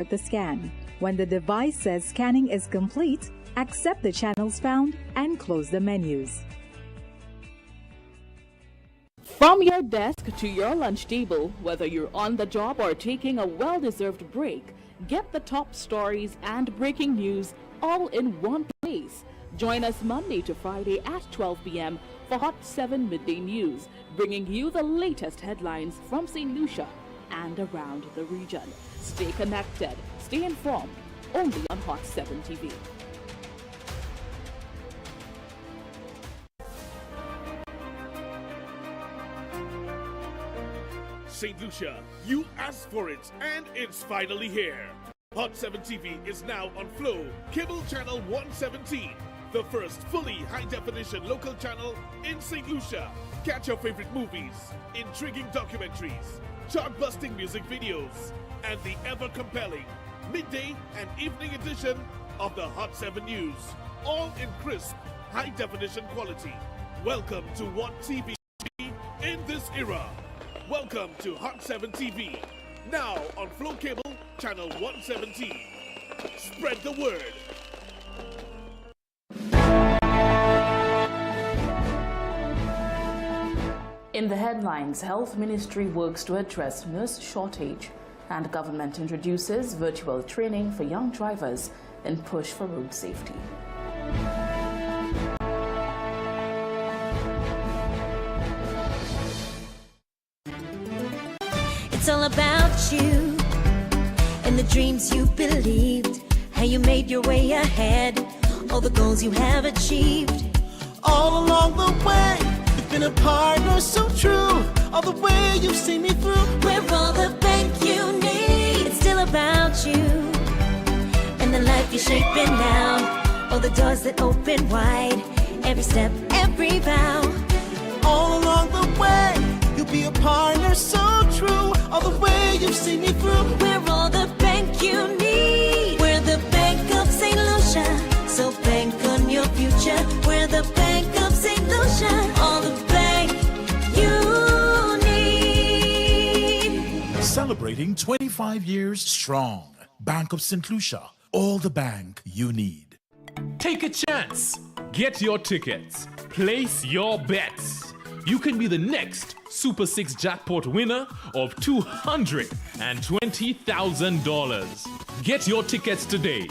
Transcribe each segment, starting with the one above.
the scan. When the device says scanning is complete, accept the channels found and close the menus. From your desk to your lunch table, whether you're on the job or taking a well-deserved break, get the top stories and breaking news all in one place. Join us Monday to Friday at 12 p.m. for Hot 7 Midday News, bringing you the latest headlines from St. Lucia and around the region. Stay connected, stay informed, only on Hot 7 TV. St. Lucia, you asked for it, and it's finally here. Hot 7 TV is now on Flow, Cable Channel 117, the first fully high-definition local channel in St. Lucia. Catch your favorite movies, intriguing documentaries, chart-busting music videos, and the ever-compelling midday and evening edition of the Hot 7 News, all in crisp, high-definition quality. Welcome to What TV in this era. Welcome to Hot 7 TV, now on Flow Cable, Channel 117. Spread the word. In the headlines, Health Ministry works to address nurse shortage, and government introduces virtual training for young drivers in push for road safety. It's all about you and the dreams you believed, how you made your way ahead, all the goals you have achieved. All along the way, you've been a partner so true, all the way you've seen me through. We're all the bank you need. It's still about you and the life you're shaping now, all the doors that open wide, every step, every vow. All along the way, you'll be a partner so true, all the way you've seen me through. We're all the bank you need. We're the Bank of St. Lucia, so bank on your future. We're the Bank of St. Lucia, all the bank you need. Celebrating 25 years strong. Bank of St. Lucia, all the bank you need. Take a chance. Get your tickets. Place your bets. You can be the next Super 6 jackpot winner of $220,000. Get your tickets today.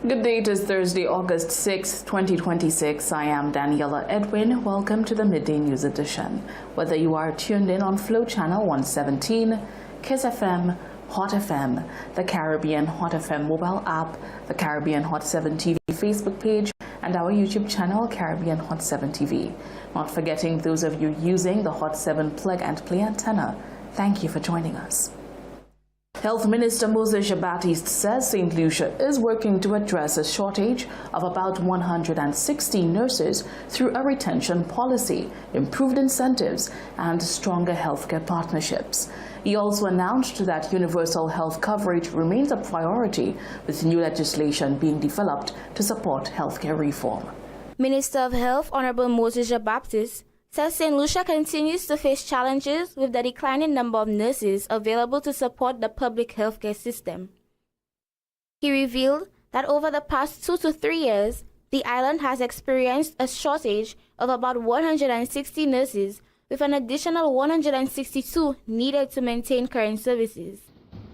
Good day, it is Thursday, August 6, 2026. I am Daniela Edwin. Welcome to the Midday News Edition. Whether you are tuned in on Flow Channel 117, Kiss FM, Hot FM, the Caribbean Hot FM mobile app, the Caribbean Hot 7 TV Facebook page, and our YouTube channel, Caribbean Hot 7 TV. Not forgetting those of you using the Hot 7 plug and play antenna. Thank you for joining us. Health Minister Moses Baptiste says St. Lucia is working to address a shortage of about 160 nurses through a retention policy, improved incentives, and stronger healthcare partnerships. He also announced that universal health coverage remains a priority, with new legislation being developed to support healthcare reform. Minister of Health Honorable Moses Baptiste says St. Lucia continues to face challenges with the declining number of nurses available to support the public healthcare system. He revealed that over the past 2 to 3 years, the island has experienced a shortage of about 160 nurses, with an additional 162 needed to maintain current services.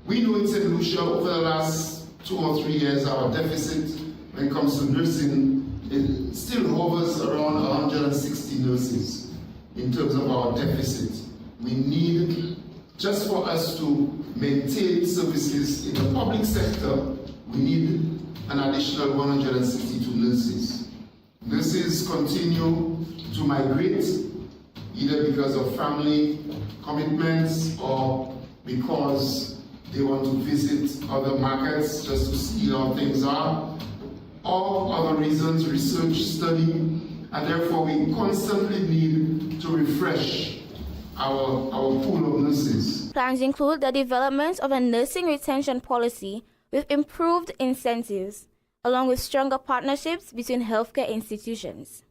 We know in St. Lucia over the last 2 or 3 years our deficit when it comes to nursing it still hovers around 160 nurses in terms of our deficit. We need, just for us to maintain services in the public sector, we need an additional 162 nurses. Nurses continue to migrate, either because of family commitments or because they want to visit other markets just to see how things are. All other reasons, research, study, and therefore we constantly need to refresh our pool of nurses. Plans include the development of a nursing retention policy with improved incentives, along with stronger partnerships between healthcare institutions.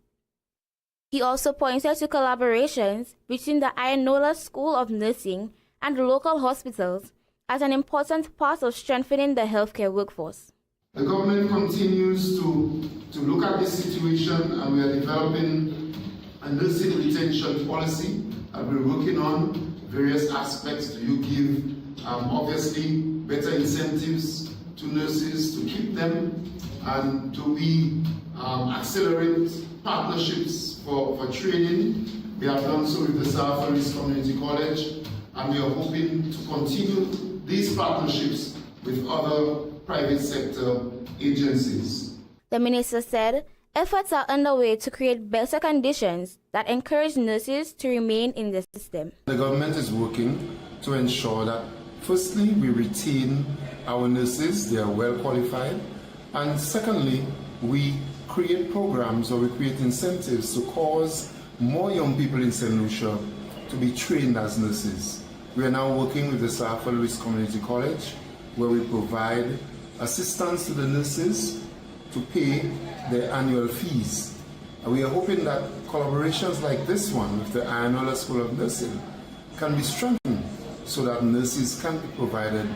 He also pointed to collaborations between the Ayanola School of Nursing and local hospitals as an important part of strengthening the healthcare workforce. The government continues to look at this situation, and we are developing a nursing retention policy that we're working on various aspects. Do you give, obviously, better incentives to nurses to keep them? And do we accelerate partnerships for training? We have done so with the South Forest Community College, and we are hoping to continue these partnerships with other private sector agencies. The minister said efforts are underway to create better conditions that encourage nurses to remain in the system. The government is working to ensure that, firstly, we retain our nurses, they are well qualified, and secondly, we create programs or we create incentives to cause more young people in St. Lucia to be trained as nurses. We are now working with the South Forest Community College, where we provide assistance to the nurses to pay their annual fees. And we are hoping that collaborations like this one with the Ayanola School of Nursing can be strengthened so that nurses can be provided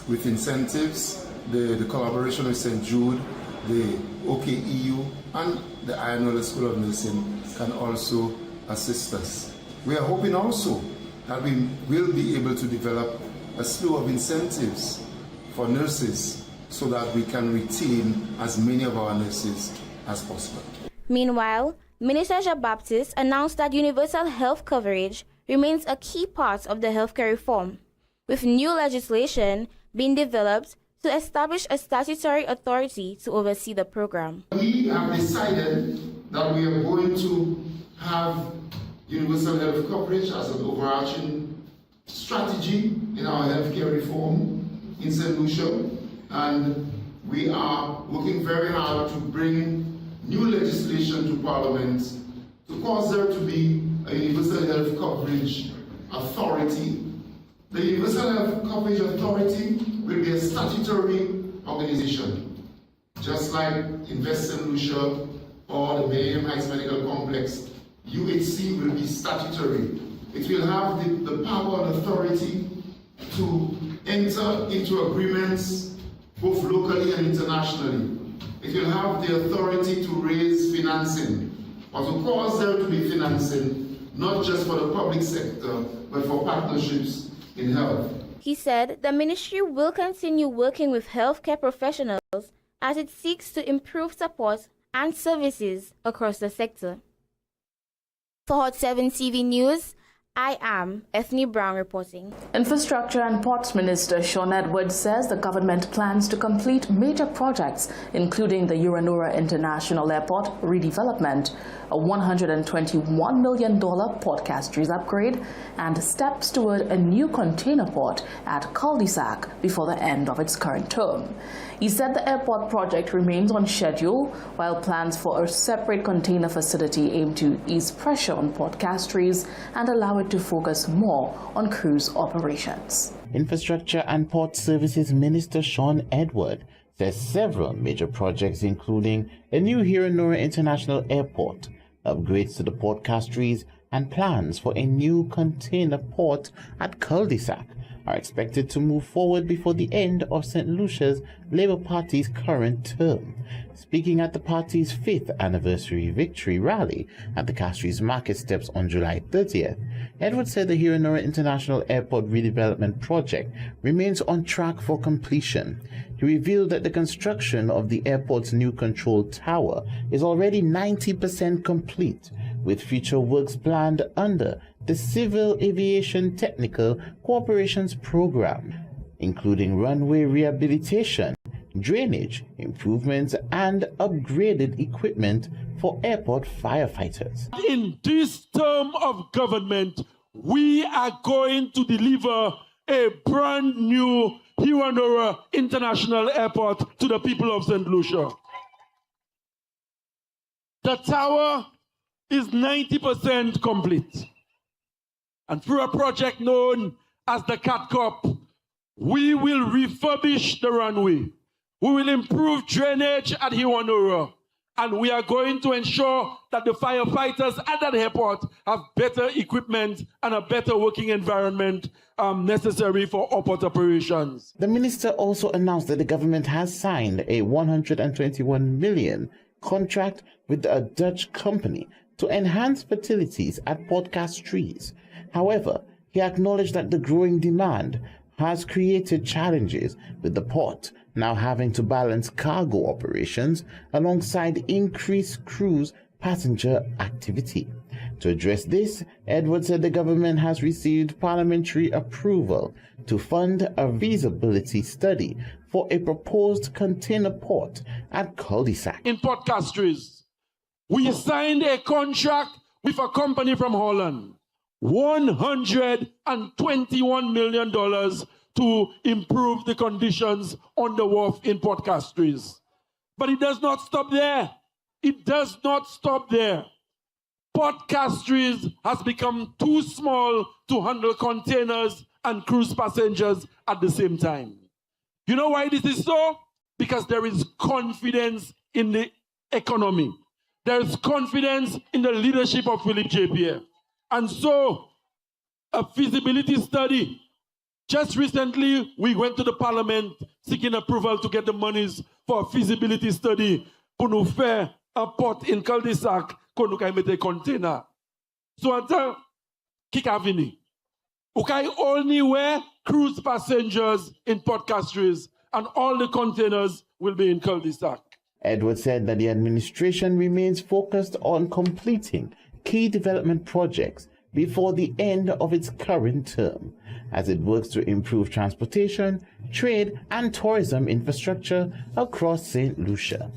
with incentives. The collaboration with St. Jude, the OKEU, and the Ayanola School of Nursing can also assist us. We are hoping also that we will be able to develop a slew of incentives for nurses so that we can retain as many of our nurses as possible. Meanwhile, Minister Jean-Baptiste announced that universal health coverage remains a key part of the healthcare reform, with new legislation being developed to establish a statutory authority to oversee the program. We have decided that we are going to have universal health coverage as an overarching strategy in our healthcare reform in St. Lucia, and we are working very hard to bring new legislation to Parliament to cause there to be a universal health coverage authority. The Universal Health Coverage Authority will be a statutory organization, just like Invest St. Lucia or the Millennium Heights Medical Complex. UHC will be statutory. It will have the power and authority to enter into agreements both locally and internationally. It will have the authority to raise financing, or to cause there to be financing, not just for the public sector, but for partnerships in health. He said the ministry will continue working with healthcare professionals as it seeks to improve support and services across the sector. For Hot 7 TV News, I am Ethne Brown reporting. Infrastructure and Ports Minister Sean Edwards says the government plans to complete major projects, including the Uranura International Airport redevelopment, a $121 million port castries upgrade, and steps toward a new container port at Cul-de-sac before the end of its current term. He said the airport project remains on schedule, while plans for a separate container facility aim to ease pressure on port castries and allow it to focus more on cruise operations. Infrastructure and Port Services Minister Sean Edward says several major projects, including a new Uranura International Airport, upgrades to the port castries, and plans for a new container port at Cul-de-sac, are expected to move forward before the end of St. Lucia's Labour Party's current term. Speaking at the party's 5th anniversary victory rally at the Castries Market Steps on July 30th, Edwards said the Uranura International Airport redevelopment project remains on track for completion. He revealed that the construction of the airport's new control tower is already 90% complete, with future works planned under the Civil Aviation Technical Cooperations Program, including runway rehabilitation, drainage improvements, and upgraded equipment for airport firefighters. In this term of government, we are going to deliver a brand new Uranura International Airport to the people of St. Lucia. The tower is 90% complete. And through a project known as the CATCOP, we will refurbish the runway. We will improve drainage at Uranura. And we are going to ensure that the firefighters at that airport have better equipment and a better working environment necessary for airport operations. The minister also announced that the government has signed a $121 million contract with a Dutch company to enhance facilities at Port Castries. However, he acknowledged that the growing demand has created challenges, with the port now having to balance cargo operations alongside increased cruise passenger activity. To address this, Edward said the government has received parliamentary approval to fund a feasibility study for a proposed container port at Cul-de-sac. In Port Castries, we signed a contract with a company from Holland, $121 million to improve the conditions on the wharf in Port Castries. But it does not stop there. It does not stop there. Port Castries has become too small to handle containers and cruise passengers at the same time. You know why this is so? Because there is confidence in the economy. There is confidence in the leadership of Philip J. Pierre. And so, a feasibility study. Just recently, we went to the parliament seeking approval to get the monies for a feasibility study pour nous faire un port in cul-de-sac qu'on nous mette a container. So until Kikavini, okay, only where cruise passengers in Port Castries and all the containers will be in cul-de-sac. Edward said that the administration remains focused on completing key development projects before the end of its current term, as it works to improve transportation, trade, and tourism infrastructure across St. Lucia.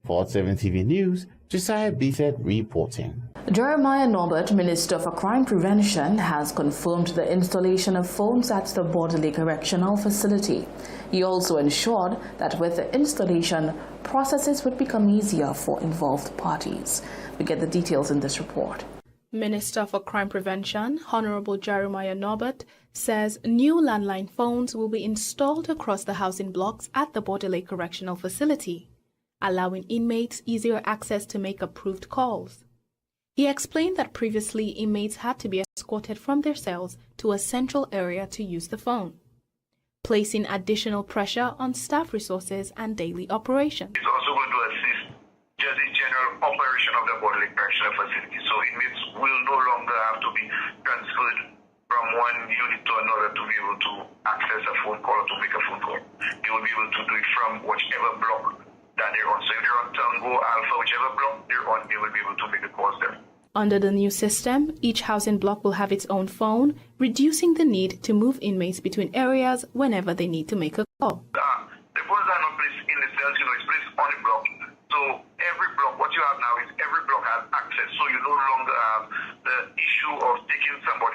For 7 TV News, Josiah Bisset reporting. Jeremiah Norbert, Minister for Crime Prevention, has confirmed the installation of phones at the Borderley Correctional Facility. He also ensured that with the installation, processes would become easier for involved parties. We get the details in this report. Minister for Crime Prevention, Honorable Jeremiah Norbert, says new landline phones will be installed across the housing blocks at the Borderley Correctional Facility, allowing inmates easier access to make approved calls. He explained that previously inmates had to be escorted from their cells to a central area to use the phone, placing additional pressure on staff resources and daily operations. It's also going to assist just the general operation of the Borderley Correctional Facility. So inmates will no longer have to be transferred from one unit to another to be able to access a phone call or to make a phone call. They will be able to do it from whichever block that they're on. So if they're on Tango, Alpha, whichever block they're on, they will be able to make the calls there. Under the new system, each housing block will have its own phone, reducing the need to move inmates between areas whenever they need to make a call. The phones are not placed in the cells, it's placed on the block. So every block, what you have now is every block has access. So you no longer have the issue of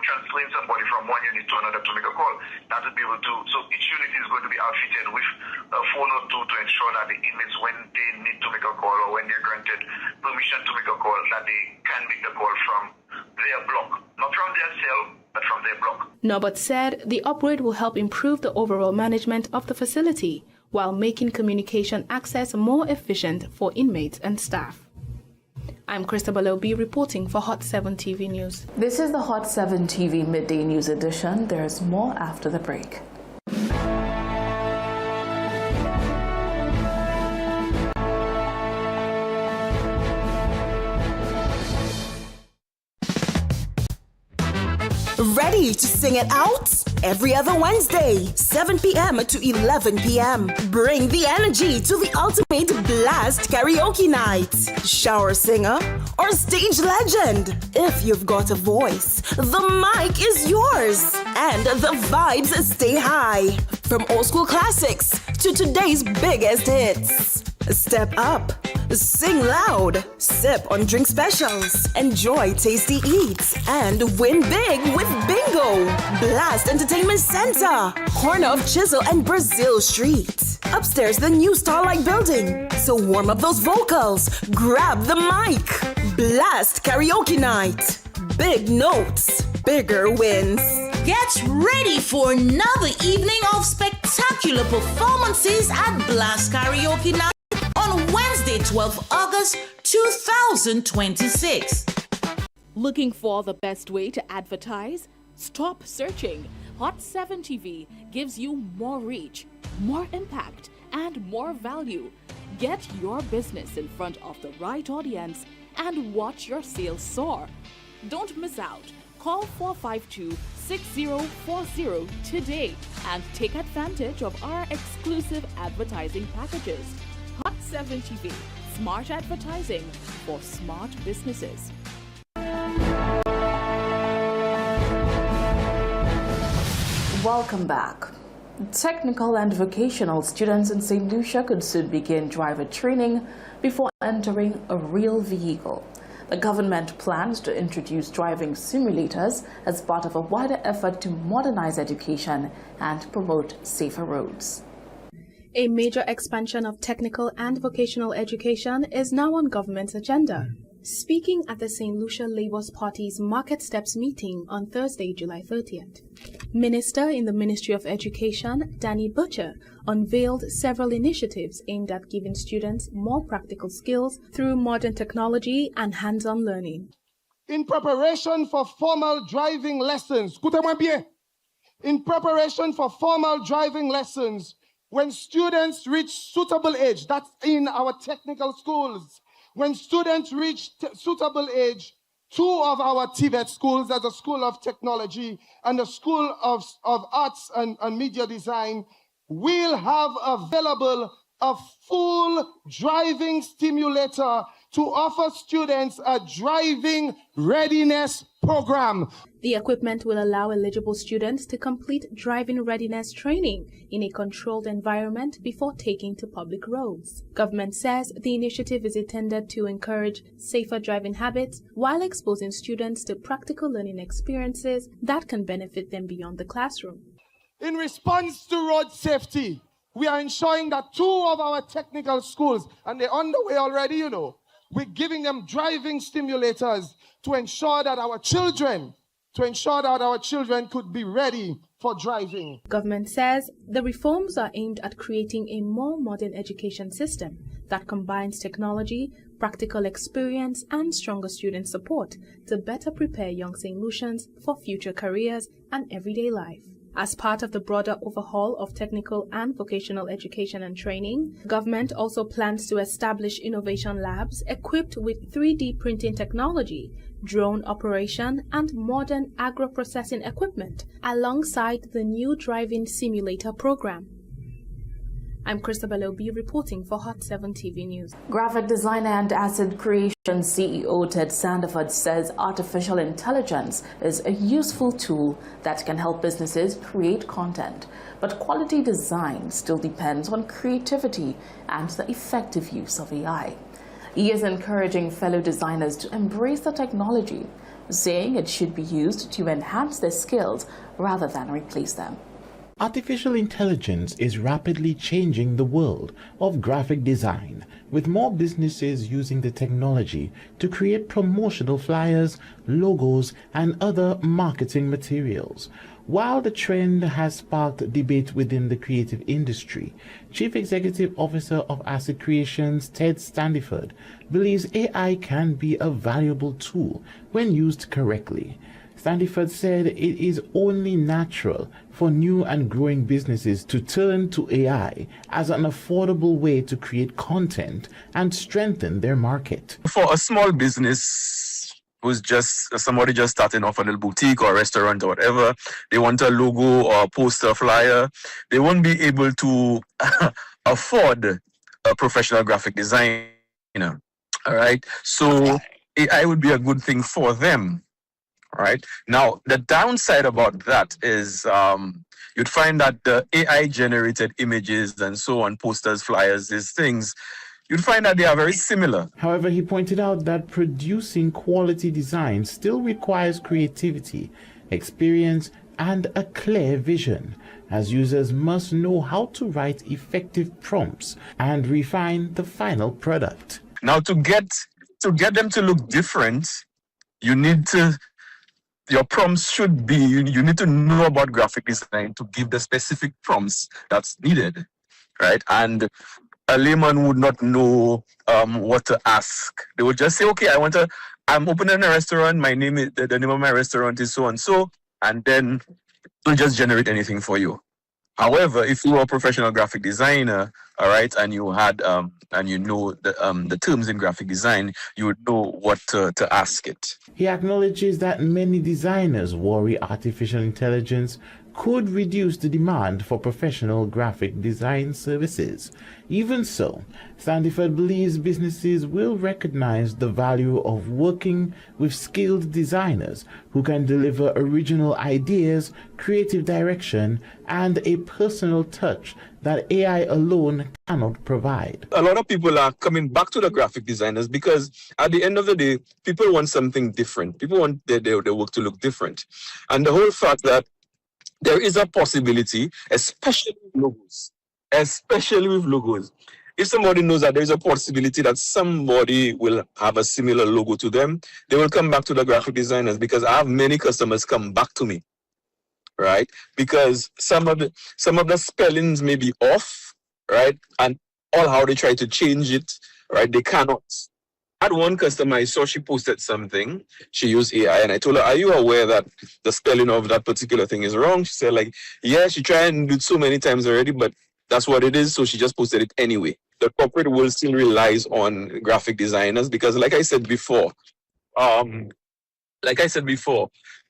transferring somebody from one unit to another to make a call. That will be able to, so each unit is going to be outfitted with a phone or two to ensure that the inmates, when they need to make a call or when they're granted permission to make a call, that they can make the call from their block. Not from their cell, but from their block. Norbert said the upgrade will help improve the overall management of the facility, while making communication access more efficient for inmates and staff. I'm Christabel Obi reporting for Hot 7 TV News. This is the Hot 7 TV Midday News Edition. There's more after the break. Ready to sing it out? Every other Wednesday, 7 p.m. to 11 p.m. Bring the energy to the ultimate blast karaoke night. Shower singer or stage legend. If you've got a voice, the mic is yours. And the vibes stay high. From old school classics to today's biggest hits. Step up, sing loud, sip on drink specials, enjoy tasty eats, and win big with Bingo! Blast Entertainment Center, corner of Chisel and Brazil Street. Upstairs, the new Starlight Building. So warm up those vocals, grab the mic. Blast Karaoke Night. Big notes, bigger wins. Get ready for another evening of spectacular performances at Blast Karaoke Night on on Wednesday, 12 August 2026. Looking for the best way to advertise? Stop searching. Hot 7 TV gives you more reach, more impact, and more value. Get your business in front of the right audience and watch your sales soar. Don't miss out. Call 452-6040 today and take advantage of our exclusive advertising packages. Hot 7 TV, smart advertising for smart businesses. Welcome back. Technical and vocational students in St. Lucia could soon begin driver training before entering a real vehicle. The government plans to introduce driving simulators as part of a wider effort to modernize education and promote safer roads. A major expansion of technical and vocational education is now on government's agenda. Speaking at the St. Lucia Labour Party's Market Steps meeting on Thursday, July 30th, Minister in the Ministry of Education, Danny Butcher, unveiled several initiatives aimed at giving students more practical skills through modern technology and hands-on learning. In preparation for formal driving lessons, when students reach suitable age, that's in our technical schools, when students reach suitable age, two of our TVET schools, there's a School of Technology and a School of Arts and Media Design, will have available a full driving simulator to offer students a driving readiness program. The equipment will allow eligible students to complete driving readiness training in a controlled environment before taking to public roads. Government says the initiative is intended to encourage safer driving habits while exposing students to practical learning experiences that can benefit them beyond the classroom. In response to road safety, we are ensuring that two of our technical schools, and they're on the way already, we're giving them driving simulators to ensure that our children could be ready for driving. Government says the reforms are aimed at creating a more modern education system that combines technology, practical experience, and stronger student support to better prepare young St. Lucians for future careers and everyday life. As part of the broader overhaul of technical and vocational education and training, government also plans to establish innovation labs equipped with 3D printing technology, drone operation, and modern agro-processing equipment, alongside the new driving simulator program. I'm Christabel Obi reporting for Hot 7 TV News. Graphic designer and Acid Creation CEO Ted Sandiford says artificial intelligence is a useful tool that can help businesses create content. But quality design still depends on creativity and the effective use of AI. He is encouraging fellow designers to embrace the technology, saying it should be used to enhance their skills rather than replace them. Artificial intelligence is rapidly changing the world of graphic design, with more businesses using the technology to create promotional flyers, logos, and other marketing materials. While the trend has sparked debate within the creative industry, Chief Executive Officer of Acid Creations, Ted Sandiford, believes AI can be a valuable tool when used correctly. Sandiford said it is only natural for new and growing businesses to turn to AI as an affordable way to create content and strengthen their market. For a small business who's just somebody just starting off a little boutique or a restaurant or whatever, they want a logo or a poster flyer, they won't be able to afford a professional graphic designer. All right. So AI would be a good thing for them. Right now, the downside about that is you'd find that the AI generated images and so on, posters, flyers, these things, you'd find that they are very similar. However, he pointed out that producing quality design still requires creativity, experience, and a clear vision, as users must know how to write effective prompts and refine the final product. Now, to get them to look different, your prompts should be, you need to know about graphic design to give the specific prompts that's needed, right? And a layman would not know what to ask. They would just say, okay, I'm opening a restaurant. My name is, the name of my restaurant is so and so, and then it'll just generate anything for you. However, if you were a professional graphic designer, all right, and you had and you know the terms in graphic design, you would know what to ask it. He acknowledges that many designers worry artificial intelligence could reduce the demand for professional graphic design services. Even so, Sandiford believes businesses will recognize the value of working with skilled designers who can deliver original ideas, creative direction, and a personal touch that AI alone cannot provide. A lot of people are coming back to the graphic designers because at the end of the day, people want something different. People want their work to look different. And the whole fact that there is a possibility, especially with logos. If somebody knows that there is a possibility that somebody will have a similar logo to them, they will come back to the graphic designers, because I have many customers come back to me, right? Because some of the spellings may be off, right? And all how they try to change it, right? They cannot. I had one customer, I saw she posted something, she used AI, and I told her, are you aware that the spelling of that particular thing is wrong? She said, like, yeah, she tried and do it so many times already, but that's what it is, so she just posted it anyway. The corporate world still relies on graphic designers because, like I said before,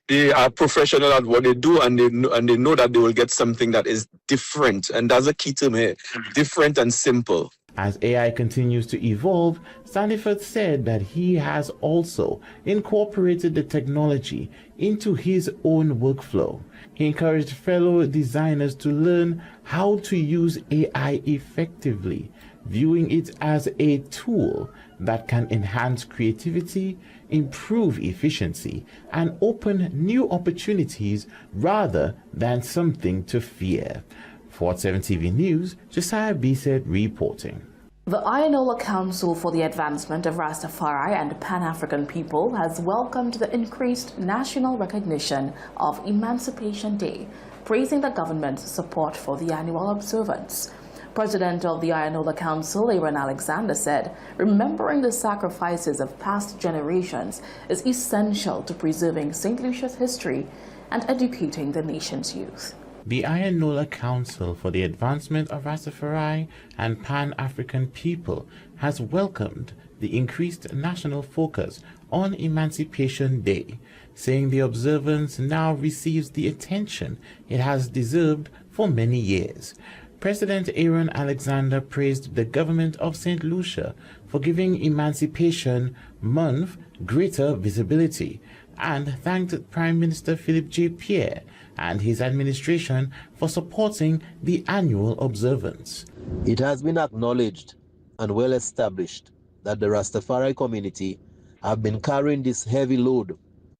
they are professional at what they do, and they know that they will get something that is different, and that's a key term here, different and simple. As AI continues to evolve, Sandiford said that he has also incorporated the technology into his own workflow. He encouraged fellow designers to learn how to use AI effectively, viewing it as a tool that can enhance creativity, improve efficiency, and open new opportunities rather than something to fear. For 7 TV News, Josiah Bisset reporting. The Ayanola Council for the Advancement of Rastafari and Pan-African People has welcomed the increased national recognition of Emancipation Day, praising the government's support for the annual observance. President of the Ayanola Council, Aaron Alexander, said remembering the sacrifices of past generations is essential to preserving St. Lucia's history and educating the nation's youth. The Ayanola Council for the Advancement of Rastafari and Pan-African People has welcomed the increased national focus on Emancipation Day, saying the observance now receives the attention it has deserved for many years. President Aaron Alexander praised the government of St. Lucia for giving Emancipation Month greater visibility and thanked Prime Minister Philip J. Pierre and his administration for supporting the annual observance. It has been acknowledged and well established that the Rastafari community have been carrying this heavy load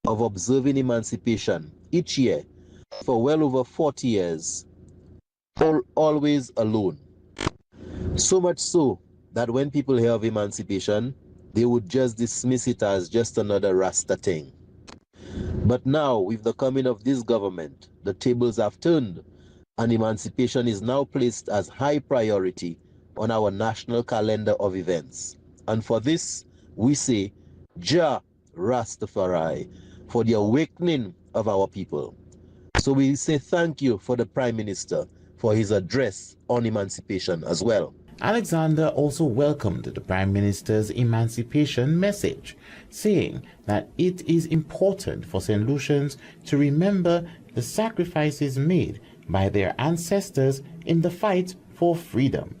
of observing emancipation each year for well over 40 years, always alone. So much so that when people hear of emancipation, they would just dismiss it as just another Rasta thing. But now, with the coming of this government, the tables have turned, and emancipation is now placed as high priority on our national calendar of events. And for this, we say, Jah Rastafari, for the awakening of our people. So we say thank you for the Prime Minister for his address on emancipation as well. Alexander also welcomed the Prime Minister's emancipation message, saying that it is important for St. Lucians to remember the sacrifices made by their ancestors in the fight for freedom.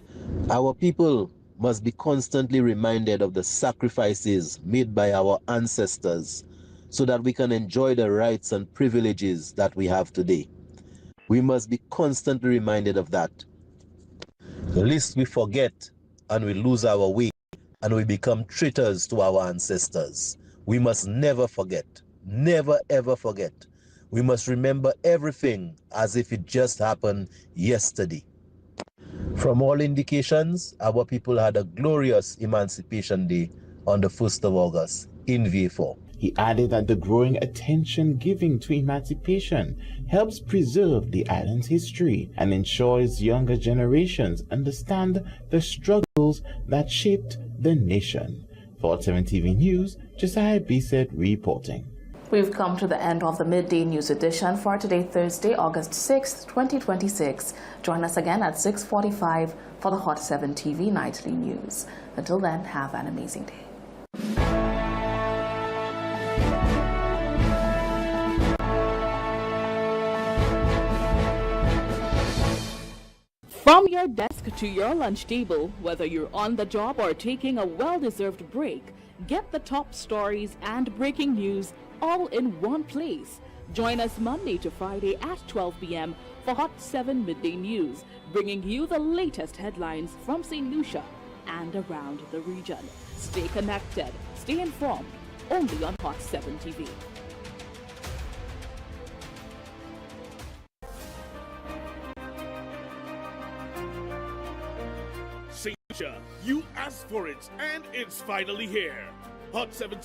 Our people must be constantly reminded of the sacrifices made by our ancestors so that we can enjoy the rights and privileges that we have today. We must be constantly reminded of that. Lest we forget and we lose our way and we become traitors to our ancestors. We must never forget, never ever forget. We must remember everything as if it just happened yesterday. From all indications, our people had a glorious Emancipation Day on the 1st of August in V4. He added that the growing attention given to emancipation helps preserve the island's history and ensures younger generations understand the struggles that shaped the nation. For Hot 7 TV News, Josiah Bisset reporting. We've come to the end of the Midday News edition for today, Thursday, August 6th, 2026. Join us again at 6:45 for the Hot 7 TV Nightly News. Until then, have an amazing day. From your desk to your lunch table, whether you're on the job or taking a well-deserved break, get the top stories and breaking news all in one place. Join us Monday to Friday at 12 p.m. for Hot 7 Midday News, bringing you the latest headlines from St. Lucia and around the region. Stay connected, stay informed, only on Hot 7 TV. St. Lucia, you asked for it, and it's finally here. Hot 7